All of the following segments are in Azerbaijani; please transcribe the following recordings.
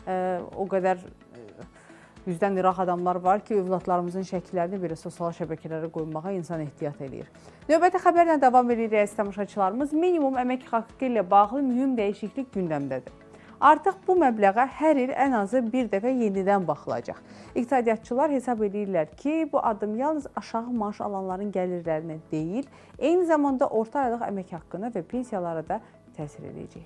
o qədər yüzdən iraq adamlar var ki, övladlarımızın şəkillərini belə sosial şəbəkələrə qoymağa insan ehtiyat edir. Növbəti xəbərlə davam edirik, əziz tamaşaçılarımız. Minimum əmək haqqı ilə bağlı mühüm dəyişiklik gündəmdədir. Artıq bu məbləğə hər il ən azı bir dəfə yenidən baxılacaq. İqtisadiyyatçılar hesab edirlər ki, bu addım yalnız aşağı maaş alanların gəlirlərinə deyil, eyni zamanda orta aylıq əmək haqqına və pensiyalara da təsir edəcək.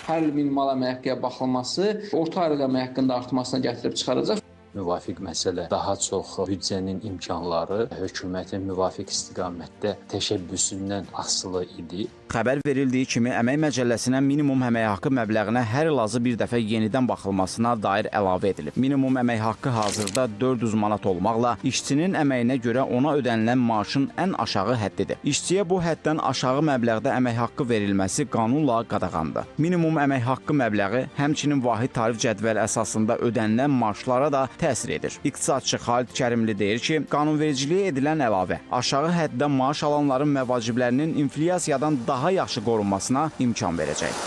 Hər il minimal əmək haqqıya baxılması orta aylıq əmək haqqında artmasına gətirib çıxaracaq. Müvafiq məsələ daha çox büdcənin imkanları, hökumətin müvafiq istiqamətdə təşəbbüsündən asılı idi. Xəbər verildiyi kimi, Əmək Məcəlləsinə minimum əmək haqqı məbləğinə hər il azı bir dəfə yenidən baxılmasına dair əlavə edilib. Minimum əmək haqqı hazırda 400 manat olmaqla işçinin əməyinə görə ona ödənilən maaşın ən aşağı həddidir. İşçiyə bu həddən aşağı məbləğdə əmək haqqı verilməsi qanunla qadağandır. Minimum əmək haqqı məbləği həmçinin vahid tarif cədvəl əsasında ödənilən maaşlara da təsir edir. İqtisadçı Xalid Kərimli deyir ki, qanunvericiliyə edilən əlavə aşağı həddə maaş alanların məvaciblərinin inflyasiyadan daha yaxşı qorunmasına imkan verəcək.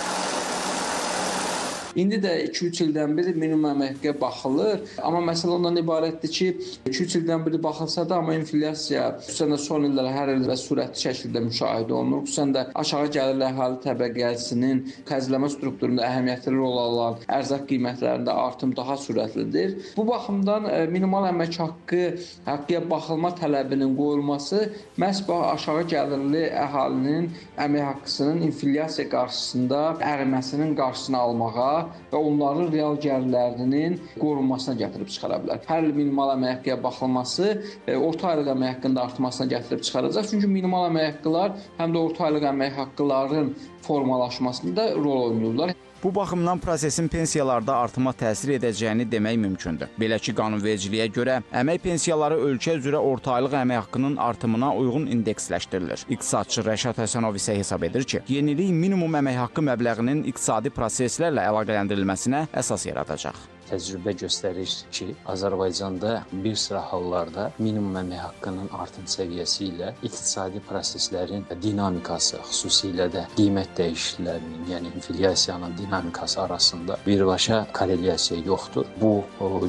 İndi də 2-3 ildən beri minimum əmək haqqıya baxılır. Amma məsələ ondan ibarətdir ki, 2-3 ildən beri baxılsa da, amma inflyasiya xüsusən də son illərə hər il və sürətli şəkildə müşahidə olunur. Xüsusən də aşağı gəlirli əhali təbəqəsinin xərcləmə strukturunda əhəmiyyətli rol alan ərzaq qiymətlərində artım daha sürətlidir. Bu baxımdan minimal əmək haqqıya baxılma tələbinin qoyulması məhz bu aşağı gəlirli əhalinin əmək haqqısının inflyasiya qarşısında əriməsinin qarşısını almağa və onların real gəlirlərinin qorunmasına gətirib çıxara bilər. Hər il minimal əmək haqqıya baxılması orta aylıq əmək haqqında artmasına gətirib çıxaracaq. Çünki minimal əmək haqqılar həm də orta aylıq əmək haqqıların formalaşmasında rol oynayırlar. Bu baxımdan prosesin pensiyalarda artıma təsir edəcəyini demək mümkündür. Belə ki, qanunvericiliyə görə əmək pensiyaları ölkə üzrə orta aylıq əmək haqqının artımına uyğun indeksləşdirilir. İqtisadçı Rəşad Həsənov isə hesab edir ki, yenilik minimum əmək haqqı məbləğinin iqtisadi proseslərlə əlaqələndirilməsinə əsas yaradacaq. Təcrübə göstərir ki, Azərbaycanda bir sıra hallarda minimum əmək haqqının artım səviyyəsi ilə iqtisadi proseslərin dinamikası, xüsusilə də qiymət dəyişikliklərinin, yəni inflyasiyanın dinamikası arasında birbaşa korrelyasiya yoxdur. Bu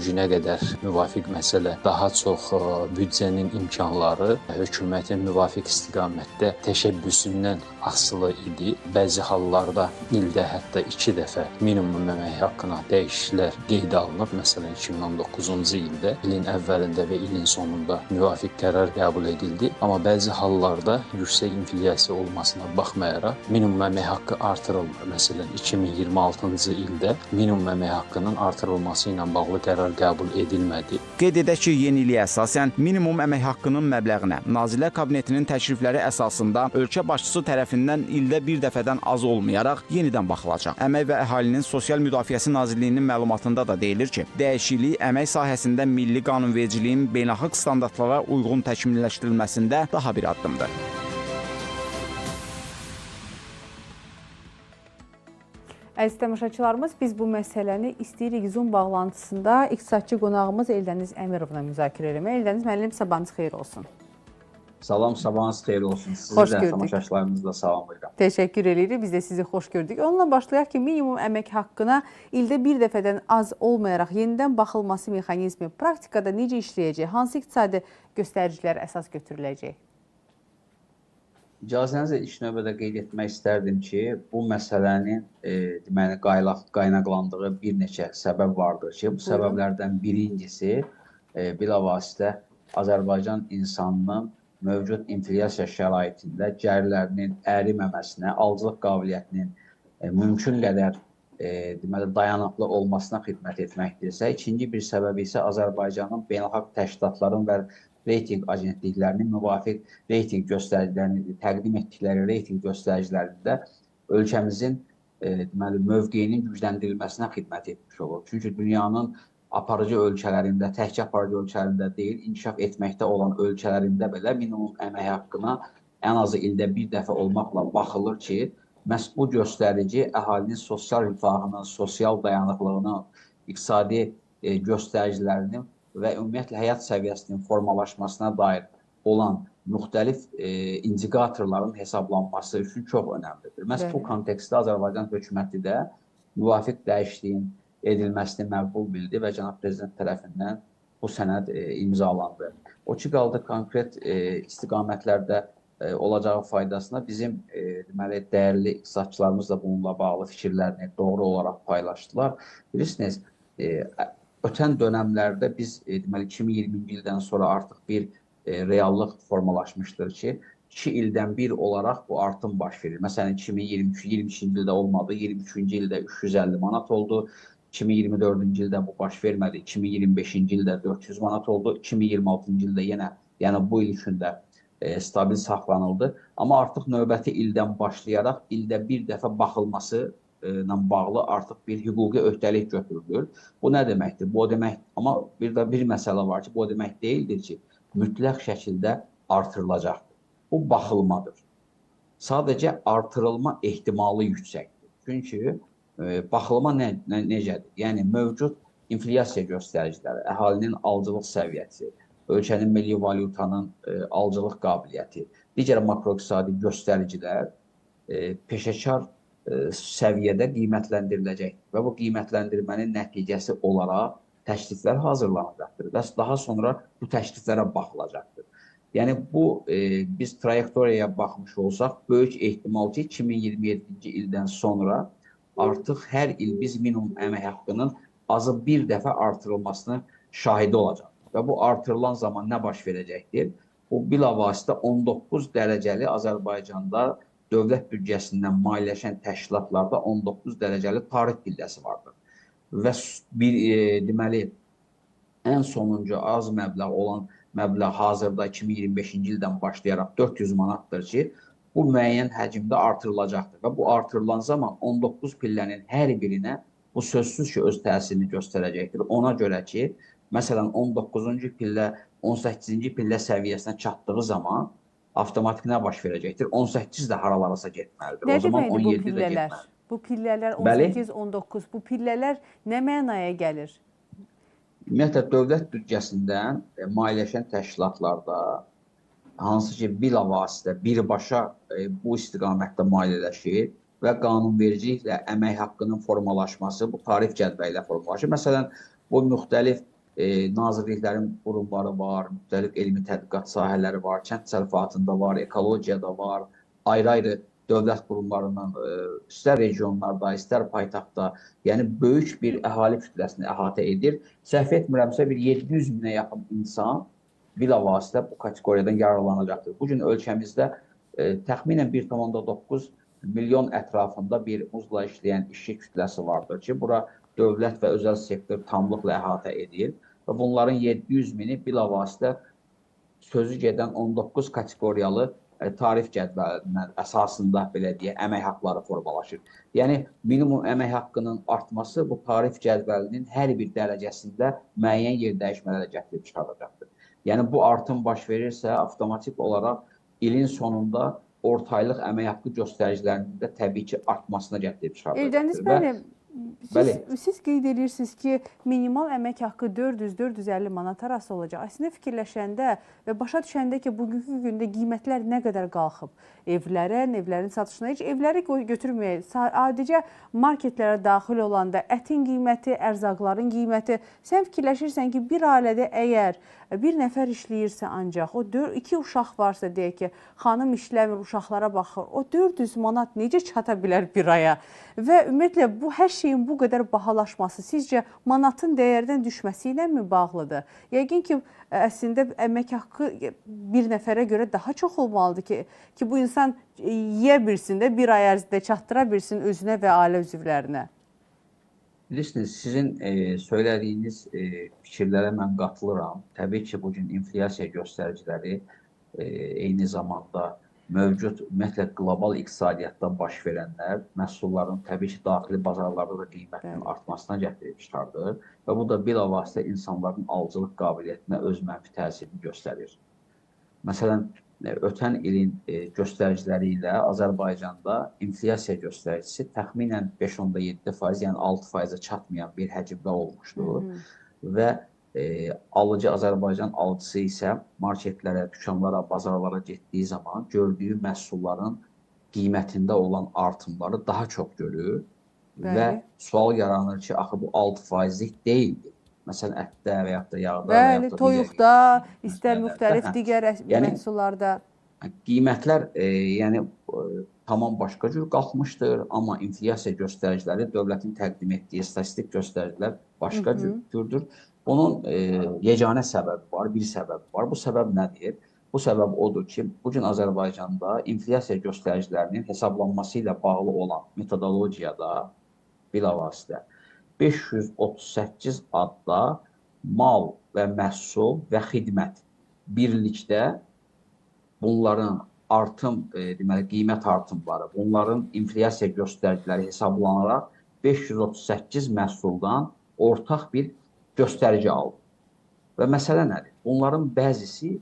günə qədər müvafiq məsələ daha çox büdcənin imkanları, hökumətin müvafiq istiqamətdə təşəbbüsündən asılı idi. Bəzi hallarda ildə hətta 2 dəfə minimum əmək haqqına dəyişikliklər qeyd alınıb. Məsələn, 2019-cu ildə ilin əvvəlində və ilin sonunda müvafiq qərar qəbul edildi. Amma bəzi hallarda yüksək inflyasiya olmasına baxmayaraq minimum əmək haqqı artırılmır. Məsələn, 2026-cı ildə minimum əmək haqqının artırılması ilə bağlı qərar qəbul edilmədi. Qeyd edək ki, yeniliyə əsasən minimum əmək haqqının məbləğinə Nazirlər Kabinetinin təklifləri əsasında ölkə başçısı tərəfindən ildə bir dəfədən az olmayaraq yenidən baxılacaq. Əmək və Əhalinin Sosial Müdafiəsi Nazirliyinin məlumatında da deyilir ki, dəyişiklik əmək sahəsində milli qanunvericiliyin beynəlxalq standartlara uyğun təkmilləşdirilməsində daha bir addımdır. Əziz tamaşaçılarımız, biz bu məsələni istəyirik Zoom bağlantısında iqtisadçı qonağımız Eldəniz Əmirovla müzakirə eləmək. Eldəniz müəllim, sabahınız xeyir olsun. Salam, sabahınız xeyir olsun. Sizi də tamaşaçılarımızla salamlayıram. Təşəkkür edirik. Biz də sizi xoş gördük. Onunla başlayaq ki, minimum əmək haqqına ildə bir dəfədən az olmayaraq yenidən baxılması mexanizmi praktikada necə işləyəcək? Hansı iqtisadi göstəricilər əsas götürüləcək? İcazənizlə ilk növbədə qeyd etmək istərdim ki, bu məsələnin deməli qaynaqlandığı bir neçə səbəb vardır ki, bu səbəblərdən birincisi bilavasitə Azərbaycan insanının mövcud inflyasiya şəraitində gəlirlərinin əriməməsinə, alıcılıq qabiliyyətinin mümkün qədər dayanıqlı olmasına xidmət etməkdirsə, ikinci bir səbəb isə Azərbaycanın beynəlxalq təşkilatların və reyting agentliklərinin müvafiq reyting göstəricilərini təqdim etdikləri reyting göstəricilərində ölkəmizin mövqeyinin gücləndirilməsinə xidmət etmiş olur. Çünki dünyanın aparıcı ölkələrində, təkcə aparıcı ölkələrində deyil, inkişaf etməkdə olan ölkələrində belə minimum əmək haqqına ən azı ildə bir dəfə olmaqla baxılır ki, məhz bu göstərici əhalinin sosial rifahının, sosial dayanıqlığının, iqtisadi göstəricilərinin və ümumiyyətlə həyat səviyyəsinin formalaşmasına dair olan müxtəlif indikatorların hesablanması üçün çox önəmlidir. Məhz bu kontekstdə Azərbaycan hökuməti də müvafiq dəyişikliyin edilməsini məqbul bildi və cənab prezident tərəfindən bu sənəd imzalandı. O ki, qaldı konkret istiqamətlərdə olacağı faydasına bizim deməli, dəyərli iqtisadçılarımız da bununla bağlı fikirlərini doğru olaraq paylaşdılar. Bilirsiniz, ötən dönəmlərdə biz deməli 2020-ci ildən sonra artıq bir reallıq formalaşmışdır ki, 2 ildən bir olaraq bu artım baş verir. Məsələn, 2022-ci ildə olmadı, 23-cü ildə 350 manat oldu, 2024-cü ildə bu baş vermədi, 2025-ci ildə 400 manat oldu, 2026-cı ildə yenə, yəni bu il üçün də stabil saxlanıldı. Amma artıq növbəti ildən başlayaraq ildə bir dəfə baxılması ilə bağlı artıq bir hüquqi öhdəlik götürülür. Bu nə deməkdir? Bu o demək, amma bir məsələ var ki, bu o demək deyildir ki, mütləq şəkildə artırılacaqdır. Bu baxılmadır. Sadəcə artırılma ehtimalı yüksəkdir. Çünki baxılma necədir? Yəni, mövcud inflyasiya göstəriciləri, əhalinin alıcılıq səviyyəsi, ölkənin milli valyutanın alıcılıq qabiliyyəti, digər makroiqtisadi göstəricilər peşəkar səviyyədə qiymətləndiriləcəkdir və bu qiymətləndirmənin nəticəsi olaraq təkliflər hazırlanacaqdır və daha sonra bu təkliflərə baxılacaqdır. Yəni, biz trayektoriyaya baxmış olsaq, böyük ehtimal ki, 2027-ci ildən sonra artıq hər il biz minimum əmək haqqının azı bir dəfə artırılmasının şahidi olacaq. Və bu artırılan zaman nə baş verəcəkdir? Bu, bilavasitə 19 dərəcəli Azərbaycanda dövlət büdcəsindən maliyyələşən təşkilatlarda 19 dərəcəli tarif pilləsi vardır. Və deməli, ən sonuncu az məbləğ olan məbləğ hazırda 2025-ci ildən başlayaraq 400 manatdır ki, bu müəyyən həcmdə artırılacaqdır. Və bu artırılan zaman 19 pillənin hər birinə bu sözsüz ki, öz təsirini göstərəcəkdir. Ona görə ki, məsələn, 19-cu pillə 18-ci pillə səviyyəsinə çatdığı zaman avtomatik nə baş verəcəkdir? 18 də haralarasa getməlidir. Nə deməkdir bu pillələr? Bu pillələr 18-19, bu pillələr nə mənaya gəlir? Ümumiyyətlə, dövlət büdcəsindən maliyyələşən təşkilatlarda hansı ki, bilavasitə birbaşa bu istiqamətdə maliyyələşir və qanunvericiliklə əmək haqqının formalaşması bu tarif cədvəli ilə formalaşır. Məsələn, bu müxtəlif nazirliklərin qurumları var, müxtəlif elmi tədqiqat sahələri var, kənd təsərrüfatında var, ekologiyada var, ayrı-ayrı dövlət qurumlarından, istər regionlarda, istər paytaxtda, yəni böyük bir əhali kütləsini əhatə edir. Səhv etmirəmsə, bir 700 minə yaxın insan bilavasitə bu kateqoriyadan yararlanacaqdır. Bugün ölkəmizdə təxminən 1,9 milyon ətrafında bir muzla işləyən işçi kütləsi vardır ki, bura dövlət və özəl sektor tamlıqla əhatə edir və bunların 700 mini bilavasitə sözü gedən 19 kateqoriyalı tarif cədvəlindən əsasında, belə deyək, əmək haqqları formalaşır. Yəni, minimum əmək haqqının artması bu tarif cədvəlinin hər bir dərəcəsində müəyyən yer dəyişmələrə gətirib çıxaracaqdır. Yəni, bu artım baş verirsə, avtomatik olaraq ilin sonunda ortaylıq əmək haqqı göstəricilərinin də təbii ki, artmasına gətirib çıxaracaqdır. Eldəniz müəllim, siz qeyd edirsiniz ki, minimal əmək haqqı 400-450 manat arası olacaq. Əslində fikirləşəndə və başa düşəndə ki, bugünkü gündə qiymətlər nə qədər qalxıb evlərin satışına, heç evləri götürməyək. Adicə marketlərə daxil olanda ətin qiyməti, ərzaqların qiyməti, sən fikirləşirsən ki, bir ailədə əgər bir nəfər işləyirsə ancaq, o 2 uşaq varsa, deyək ki, xanım işləmir, uşaqlara baxır, o 400 manat necə çata bilər bir aya? Və ümumiyyətlə, bu hər şeyin bu qədər bahalaşması sizcə manatın dəyərdən düşməsi ilə mi bağlıdır? Yəqin ki, əslində əmək haqqı bir nəfərə görə daha çox olmalıdır ki, bu insan yeyə bilsin də, bir ay ərzində çatdıra bilsin özünə və ailə üzvlərinə. Bilirsiniz, sizin söylədiyiniz fikirlərə mən qatılıram. Təbii ki, bugün inflyasiya göstəriciləri eyni zamanda mövcud, ümumiyyətlə, qlobal iqtisadiyyatda baş verənlər məhsulların təbii ki, daxili bazarlarda da qiymətinin artmasına gətirib çıxardır və bu da bilavasitə insanların alıcılıq qabiliyyətinə öz mənfi təsirini göstərir. Məsələn, ötən ilin göstəriciləri ilə Azərbaycanda inflyasiya göstəricisi təxminən 5,7%, yəni 6%-ə çatmayan bir həcmdə olmuşdur və alıcı Azərbaycan alıcısı isə marketlərə, dükanlara, bazarlara getdiyi zaman gördüyü məhsulların qiymətində olan artımları daha çox görür və Bəli. sual yaranır ki, axı bu 6%lik deyildi. Məsələn, ətdə və yaxud da yağda və Bəli, yaxud da toyuqda, istər məhsullarda. müxtəlif Hə. digər Yəni, məhsullarda. qiymətlər yəni tamam başqa cür qalxmışdır, amma inflyasiya göstəriciləri dövlətin təqdim etdiyi statistik göstəricilər başqa cürdür. Bunun yeganə səbəbi var, bir səbəb var. Bu səbəb nədir? Bu səbəb odur ki, bu gün Azərbaycanda inflyasiya göstəricilərinin hesablanması ilə bağlı olan metodologiyada bilavasitə 538 adda mal və məhsul və xidmət birlikdə bunların deməli qiymət artımları, bunların inflyasiya göstəriciləri hesablanaraq 538 məhsuldan ortaq bir göstərici aldı. Və məsələ nədir? Bunların bəzisi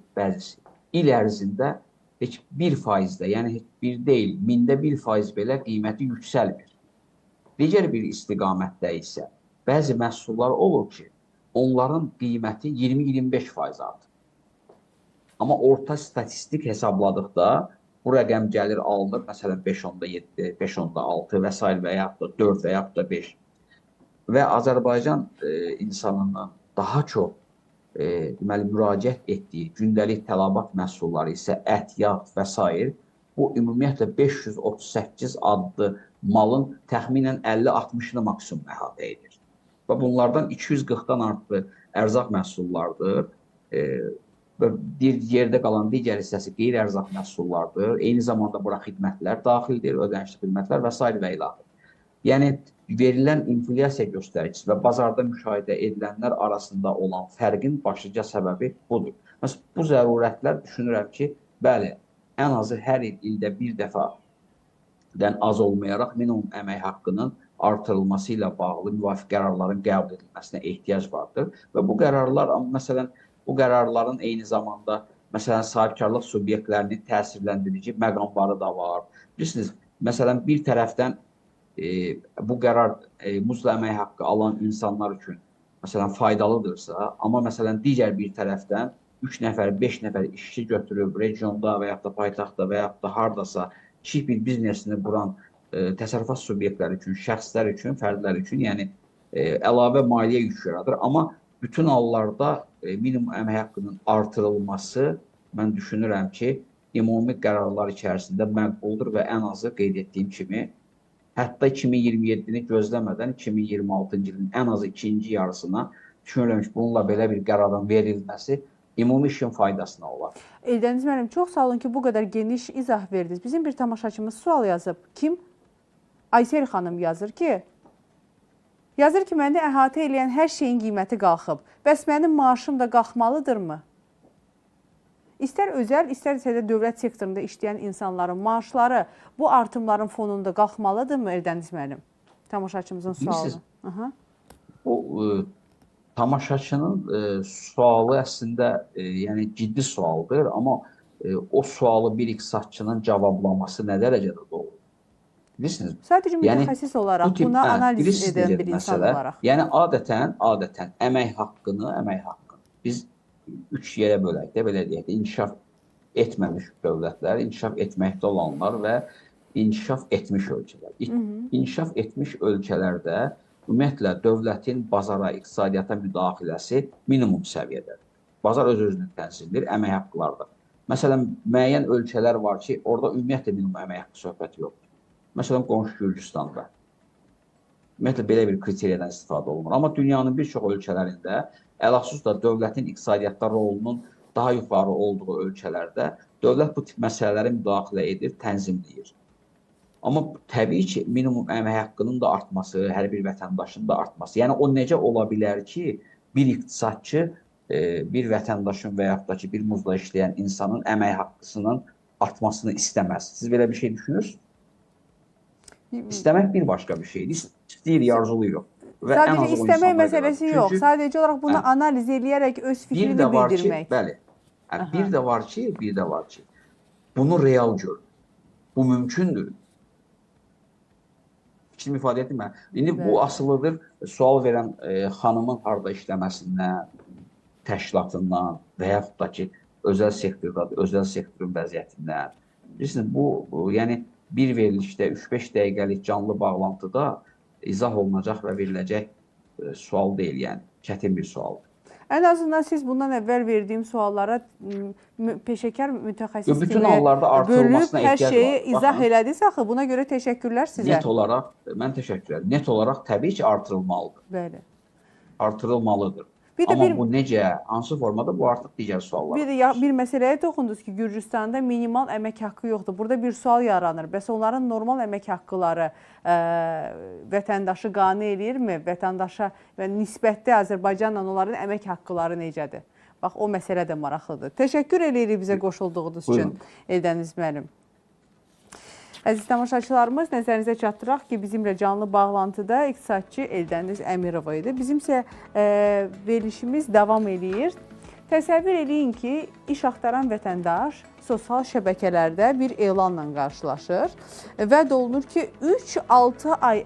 il ərzində heç 1%-də, yəni heç bir deyil, 1% belə qiyməti yüksəlmir. Digər bir istiqamətdə isə bəzi məhsullar olur ki, onların qiyməti 20-25% artır. Amma orta statistik hesabladıqda bu rəqəm gəlir alınır, məsələn 5.7, 5.6 və s. və yaxud da 4 və yaxud da 5. Və Azərbaycan insanının daha çox deməli müraciət etdiyi gündəlik tələbat məhsulları isə ət, yağ və s. bu ümumiyyətlə 538 adlı malın təxminən 50-60-ını maksimum əhatə edir. Və bunlardan 240-dan artıq ərzaq məhsullardır. Və yerdə qalan digər hissəsi qeyri-ərzaq məhsullardır. Eyni zamanda bura xidmətlər daxildir, ödənişli xidmətlər və s. və ilaxır. Yəni, verilən inflyasiya göstəricisi və bazarda müşahidə edilənlər arasında olan fərqin başlıca səbəbi budur. Məsələn, bu zərurətlər düşünürəm ki, bəli, ən azı hər ildə bir dəfədən az olmayaraq minimum əmək haqqının artırılması ilə bağlı müvafiq qərarların qəbul edilməsinə ehtiyac vardır. Və bu qərarlar, məsələn, bu qərarların eyni zamanda, məsələn, sahibkarlıq subyektlərinin təsirləndirici məqamları da var. Bilirsiniz, məsələn, bir tərəfdən bu qərar muzla əmək haqqı alan insanlar üçün, məsələn, faydalıdırsa, amma məsələn, digər bir tərəfdən 3 nəfər, 5 nəfər işçi götürüb regionda və yaxud da paytaxtda və yaxud da hardasa kiçik bir biznesini quran təsərrüfat subyektləri üçün, şəxslər üçün, fərdlər üçün, yəni əlavə maliyyə yük yaradır. Amma bütün hallarda minimum əmək haqqının artırılması, mən düşünürəm ki, ümumi qərarlar içərisində məqbuldur və ən azı qeyd etdiyim kimi, hətta 2027-ni gözləmədən 2026-cı ilin ən azı ikinci yarısına düşünürəm ki, bununla belə bir qərarın verilməsi ümumi işin faydasına olar. Eldəniz müəllim, çox sağ olun ki, bu qədər geniş izah verdiniz. Bizim bir tamaşaçımız sual yazıb. Kim? Aysel xanım yazır ki, məndə əhatə edən hər şeyin qiyməti qalxıb. Bəs mənim maaşım da qalxmalıdırmı? İstər özəl, istərsə də dövlət sektorunda işləyən insanların maaşları bu artımların fonunda qalxmalıdırmı Eldəniz müəllim? Tamaşaçımızın sualı. Bu tamaşaçının sualı əslində yəni ciddi sualdır, amma o sualı bir iqtisadçının cavablaması nə dərəcədə doğrudur? Bilirsiniz? Sadəcə mütəxəssis olaraq, buna analiz edən bir insan olaraq. Yəni adətən əmək haqqını biz 3 yerə bölək də, belə deyək də, inkişaf etməmiş dövlətlər, inkişaf etməkdə olanlar və inkişaf etmiş ölkələr. İnkişaf etmiş ölkələrdə ümumiyyətlə dövlətin bazara, iqtisadiyyata müdaxiləsi minimum səviyyədədir. Bazar öz-özünü tənzim edir, əmək haqqlarda. Məsələn, müəyyən ölkələr var ki, orada ümumiyyətlə minimum əmək haqqı söhbəti yoxdur. Məsələn, qonşu Gürcüstanda. Ümumiyyətlə, belə bir kriteriyadan istifadə olunur. Amma dünyanın bir çox ölkələrində, ələlxüsus da dövlətin iqtisadiyyatda rolunun daha yuxarı olduğu ölkələrdə dövlət bu tip məsələləri müdaxilə edir, tənzimləyir. Amma təbii ki, minimum əmək haqqının da artması, hər bir vətəndaşın da artması. Yəni, o necə ola bilər ki, bir iqtisadçı bir vətəndaşın və yaxud da ki, bir muzla işləyən insanın əmək haqqısının artmasını istəməz. Siz belə bir şey düşünürsünüz? İstəmək bir başqa bir şeydir. İstəyir, arzulayır. Sadəcə istəmək məsələsi yox. Sadəcə olaraq bunu analiz edərək öz fikrini bildirmək. Bəli. Bir də var ki, bunu real görür. Bu mümkündür. Fikrimi ifadə etdim mən. İndi bu asılıdır sual verən xanımın harada işləməsindən, təşkilatından və yaxud da ki, özəl sektorun vəziyyətindən. Bilirsiniz, bu yəni bir verilişdə 3-5 dəqiqəlik canlı bağlantıda izah olunacaq və veriləcək sual deyil, yəni çətin bir sualdır. Ən azından siz bundan əvvəl verdiyim suallara peşəkar mütəxəssis bütün hallarda artırılmasına bölüb hər ehtiyac şeyi var. izah elədiniz axı. Buna görə təşəkkürlər sizə. Net olaraq, mən təşəkkür edirəm. Net olaraq təbii ki, artırılmalıdır. Bəli. Artırılmalıdır. Bir də Amma bir- bu necə, hansı formada, bu artıq digər suallar. Bir məsələyə toxundunuz ki, Gürcüstanda minimal əmək haqqı yoxdur. Burada bir sual yaranır. Bəs onların normal əmək haqqıları vətəndaşı qane eləyirmi? Vətəndaşa və nisbətdə Azərbaycanla onların əmək haqqıları necədir? Bax, o məsələ də maraqlıdır. Təşəkkür edirik bizə qoşulduğunuz üçün, Eldəniz müəllim. Əziz tamaşaçılarımız, nəzərinizə çatdıraq ki, bizimlə canlı bağlantıda iqtisadçı Eldəniz Əmirova idi. Bizimsə verilişimiz davam edir. Təsəvvür eləyin ki, iş axtaran vətəndaş sosial şəbəkələrdə bir elanla qarşılaşır. Vəd olunur ki, 3-6 ay